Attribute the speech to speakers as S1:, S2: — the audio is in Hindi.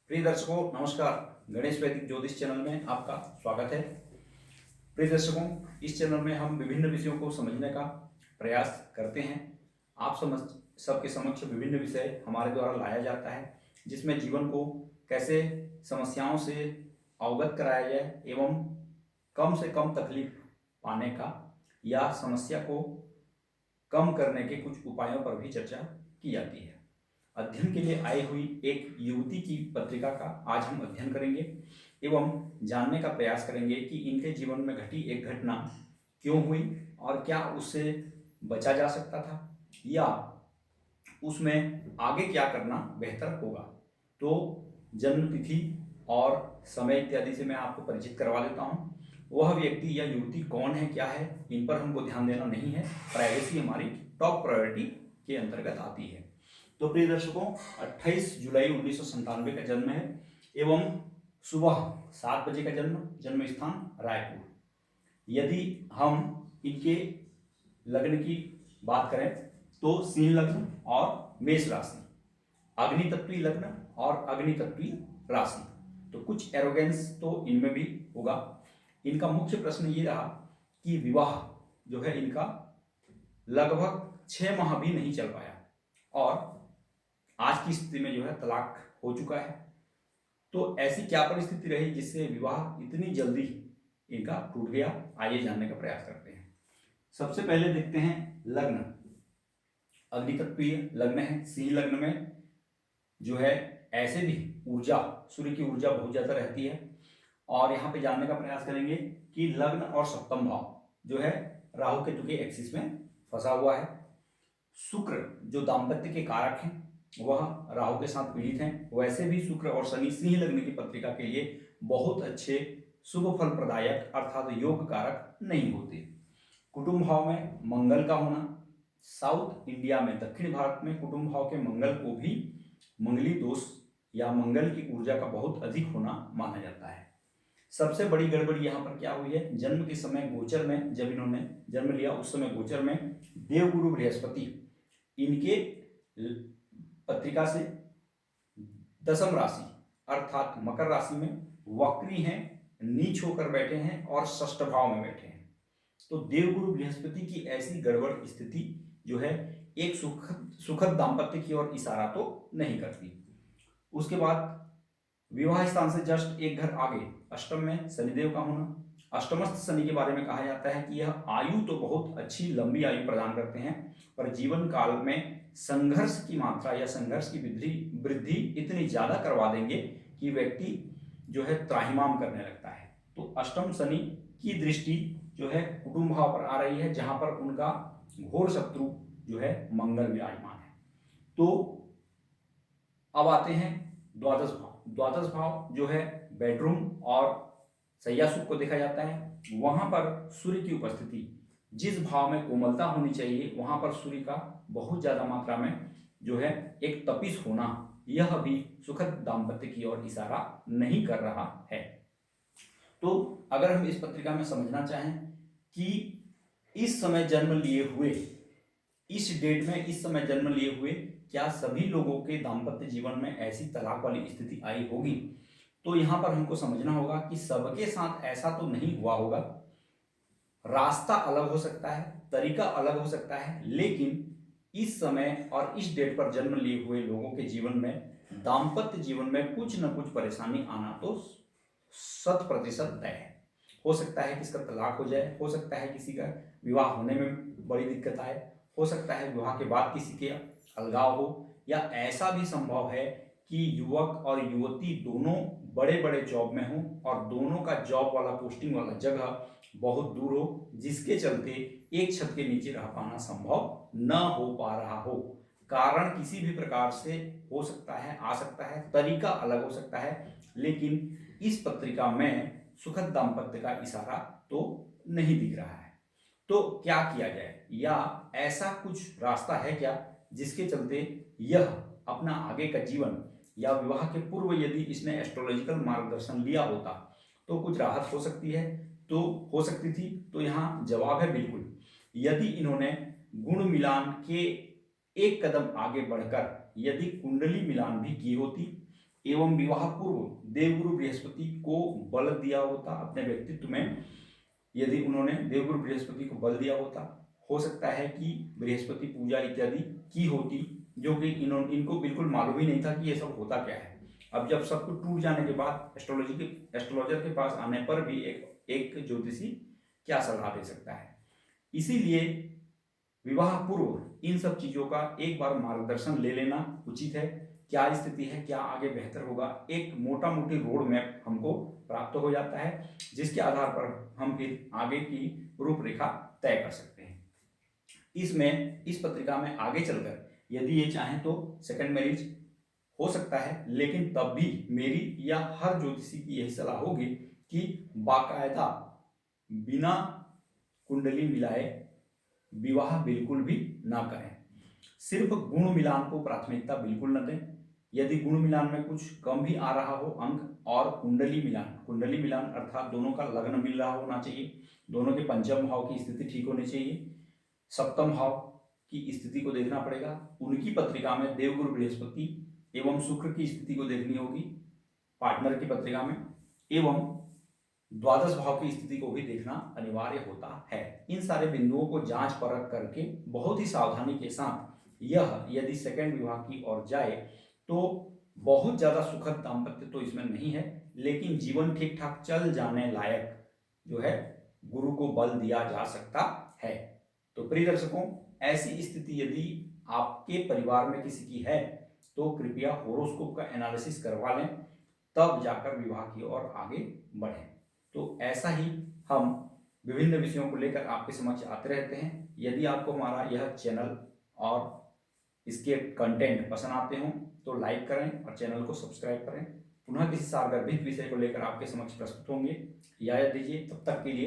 S1: प्रिय दर्शकों नमस्कार। गणेश वैदिक ज्योतिष चैनल में आपका स्वागत है। प्रिय दर्शकों, इस चैनल में हम विभिन्न विषयों को समझने का प्रयास करते हैं। आप समझ सबके समक्ष विभिन्न विषय हमारे द्वारा लाया जाता है, जिसमें जीवन को कैसे समस्याओं से अवगत कराया जाए एवं कम से कम तकलीफ पाने का या समस्या को कम करने के कुछ उपायों पर भी चर्चा की जाती है। अध्ययन के लिए आई हुई एक युवती की पत्रिका का आज हम अध्ययन करेंगे एवं जानने का प्रयास करेंगे कि इनके जीवन में घटी एक घटना क्यों हुई और क्या उससे बचा जा सकता था या उसमें आगे क्या करना बेहतर होगा। तो जन्म तिथि और समय इत्यादि से मैं आपको परिचित करवा देता हूँ। वह व्यक्ति या युवती कौन है, क्या है, इन पर हमको ध्यान देना नहीं है। प्राइवेसी हमारी टॉप प्रायोरिटी के अंतर्गत आती है। तो प्रिय दर्शकों, 28 जुलाई 1997 का जन्म है एवं सुबह 7 बजे का जन्म स्थान रायपुर। यदि हम इनके लग्न की बात करें तो सिंह लग्न और मेष राशि, अग्नि तत्वीय लग्न और अग्नि तत्वीय राशि, तो कुछ एरोगेंस तो इनमें भी होगा। इनका मुख्य प्रश्न ये रहा कि विवाह जो है इनका लगभग 6 माह भी नहीं चल पाया और आज की स्थिति में जो है तलाक हो चुका है। तो ऐसी क्या परिस्थिति रही जिससे विवाह इतनी जल्दी इनका टूट गया, आइए जानने का प्रयास करते हैं। सबसे पहले देखते हैं लग्न। अग्नितत्वीय लग्न है, सिंह लग्न में जो है ऐसे भी ऊर्जा, सूर्य की ऊर्जा बहुत ज्यादा रहती है। और यहाँ पे जानने का प्रयास करेंगे कि लग्न और सप्तम भाव जो है राहु केतु के एक्सिस में फंसा हुआ है। शुक्र जो दाम्पत्य के कारक हैं वह राहु के साथ पीड़ित हैं। वैसे भी शुक्र और शनि सिंह लग्न की पत्रिका के लिए बहुत अच्छे शुभ फल प्रदायक अर्थात योग कारक नहीं होते। कुटुंब भाव में मंगल का होना, साउथ इंडिया में दक्षिण भारत में कुटुंब भाव के मंगल को भी मंगली दोष या मंगल की ऊर्जा का बहुत अधिक होना माना जाता है। सबसे बड़ी गड़बड़ी यहाँ पर क्या हुई है, जन्म के समय गोचर में, जब इन्होंने जन्म लिया उस समय गोचर में देवगुरु बृहस्पति इनके पत्रिका से दशम राशि अर्थात मकर राशि में वक्री हैं, नीच होकर बैठे हैं और षष्ठ भाव में बैठे हैं। तो देवगुरु बृहस्पति की ऐसी गड़बड़ स्थिति जो है एक सुखद दाम्पत्य की ओर इशारा तो नहीं करती। उसके बाद विवाह स्थान से जस्ट एक घर आगे अष्टम में शनिदेव का होना। अष्टमस्थ शनि के बारे में कहा जाता है कि यह आयु तो बहुत अच्छी लंबी आयु प्रदान करते हैं, पर जीवन काल में संघर्ष की मात्रा या संघर्ष की वृद्धि इतनी ज्यादा करवा देंगे कि व्यक्ति जो है त्राहिमाम करने लगता है। तो अष्टम शनि की दृष्टि जो है कुटुंब भाव पर आ रही है, जहां पर उनका घोर शत्रु जो है मंगल विराजमान है। तो अब आते हैं द्वादश भाव। द्वादश भाव जो है बेडरूम और शैया सुख को देखा जाता है। वहां पर सूर्य की उपस्थिति, जिस भाव में कोमलता होनी चाहिए वहां पर सूर्य का बहुत ज्यादा मात्रा में जो है एक तपिश होना, यह भी सुखद दाम्पत्य की ओर इशारा नहीं कर रहा है। तो अगर हम इस पत्रिका में समझना चाहें कि इस समय जन्म लिए हुए, इस डेट में इस समय जन्म लिए हुए क्या सभी लोगों के दाम्पत्य जीवन में ऐसी तलाक वाली स्थिति आई होगी, तो यहां पर हमको समझना होगा कि सबके साथ ऐसा तो नहीं हुआ होगा। रास्ता अलग हो सकता है, तरीका अलग हो सकता है, लेकिन इस समय और इस डेट पर जन्म लिए हुए लोगों के जीवन में दाम्पत्य जीवन में कुछ न कुछ परेशानी आना तो 100% तय है। हो सकता है किसका तलाक हो जाए, हो सकता है किसी का विवाह होने में बड़ी दिक्कत आए, हो सकता है विवाह के बाद किसी के अलगाव हो, या ऐसा भी संभव है कि युवक और युवती दोनों बड़े बड़े जॉब में हों और दोनों का जॉब वाला पोस्टिंग वाला जगह बहुत दूर हो, जिसके चलते एक छत के नीचे रह पाना संभव न हो पा रहा हो। कारण किसी भी प्रकार से हो सकता है, आ सकता है, तरीका अलग हो सकता है, लेकिन इस पत्रिका में सुखद दाम्पत्य का इशारा तो नहीं दिख रहा है। तो क्या किया जाए, या ऐसा कुछ रास्ता है क्या जिसके चलते यह अपना आगे का जीवन या विवाह के पूर्व यदि इसने एस्ट्रोलॉजिकल मार्गदर्शन लिया होता तो कुछ राहत हो सकती है, तो हो सकती थी। तो यहाँ जवाब है बिल्कुल। यदि इन्होंने गुण मिलान के एक कदम आगे बढ़कर यदि कुंडली मिलान भी की होती एवं विवाह पूर्व देवगुरु बृहस्पति को बल दिया होता अपने व्यक्तित्व में, यदि उन्होंने देवगुरु बृहस्पति को बल दिया होता, हो सकता है कि बृहस्पति पूजा इत्यादि की होती, जो कि इनको बिल्कुल मालूम ही नहीं था कि ये सब होता क्या है। अब जब सब कुछ टूट जाने के बाद एस्ट्रोलॉजर के पास आने पर भी एक ज्योतिषी क्या सलाह दे सकता है। इसीलिए विवाह पूर्व इन सब चीजों का एक बार मार्गदर्शन ले लेना उचित है। क्या स्थिति है, क्या आगे बेहतर होगा, एक मोटा मोटी रोड मैप हमको प्राप्त हो जाता है, जिसके आधार पर हम फिर आगे की रूपरेखा तय कर सकते हैं। इसमें इस पत्रिका में आगे चलकर यदि ये चाहें तो सेकंड मैरिज हो सकता है, लेकिन तब भी मेरी या हर ज्योतिषी की यही सलाह होगी कि बाकायदा बिना कुंडली मिलाए विवाह बिल्कुल भी ना करें। सिर्फ गुण मिलान को प्राथमिकता बिल्कुल न दें। यदि गुण मिलान में कुछ कम भी आ रहा हो अंक, और कुंडली मिलान अर्थात दोनों का लग्न मिल रहा होना चाहिए, दोनों के पंचम भाव की स्थिति ठीक होनी चाहिए, सप्तम भाव की स्थिति को देखना पड़ेगा, उनकी पत्रिका में देवगुरु बृहस्पति एवं शुक्र की स्थिति को देखनी होगी पार्टनर की पत्रिका में, एवं द्वादश भाव की स्थिति को भी देखना अनिवार्य होता है। इन सारे बिंदुओं को जांच परख करके बहुत ही सावधानी के साथ यह यदि सेकंड विवाह की ओर जाए तो बहुत ज्यादा सुखद दाम्पत्य तो इसमें नहीं है, लेकिन जीवन ठीक ठाक चल जाने लायक जो है गुरु को बल दिया जा सकता है। तो प्रिय दर्शकों, ऐसी स्थिति यदि आपके परिवार में किसी की है तो कृपया होरोस्कोप का एनालिसिस करवा लें, तब जाकर विवाह की ओर आगे बढ़ें। तो ऐसा ही हम विभिन्न विषयों को लेकर आपके समक्ष आते रहते हैं। यदि आपको हमारा यह चैनल और इसके कंटेंट पसंद आते हों तो लाइक करें और चैनल को सब्सक्राइब करें। पुनः किसी सारगर्भित विषय को लेकर आपके समक्ष प्रस्तुत होंगे। इजाजत दीजिए, तब तक के लिए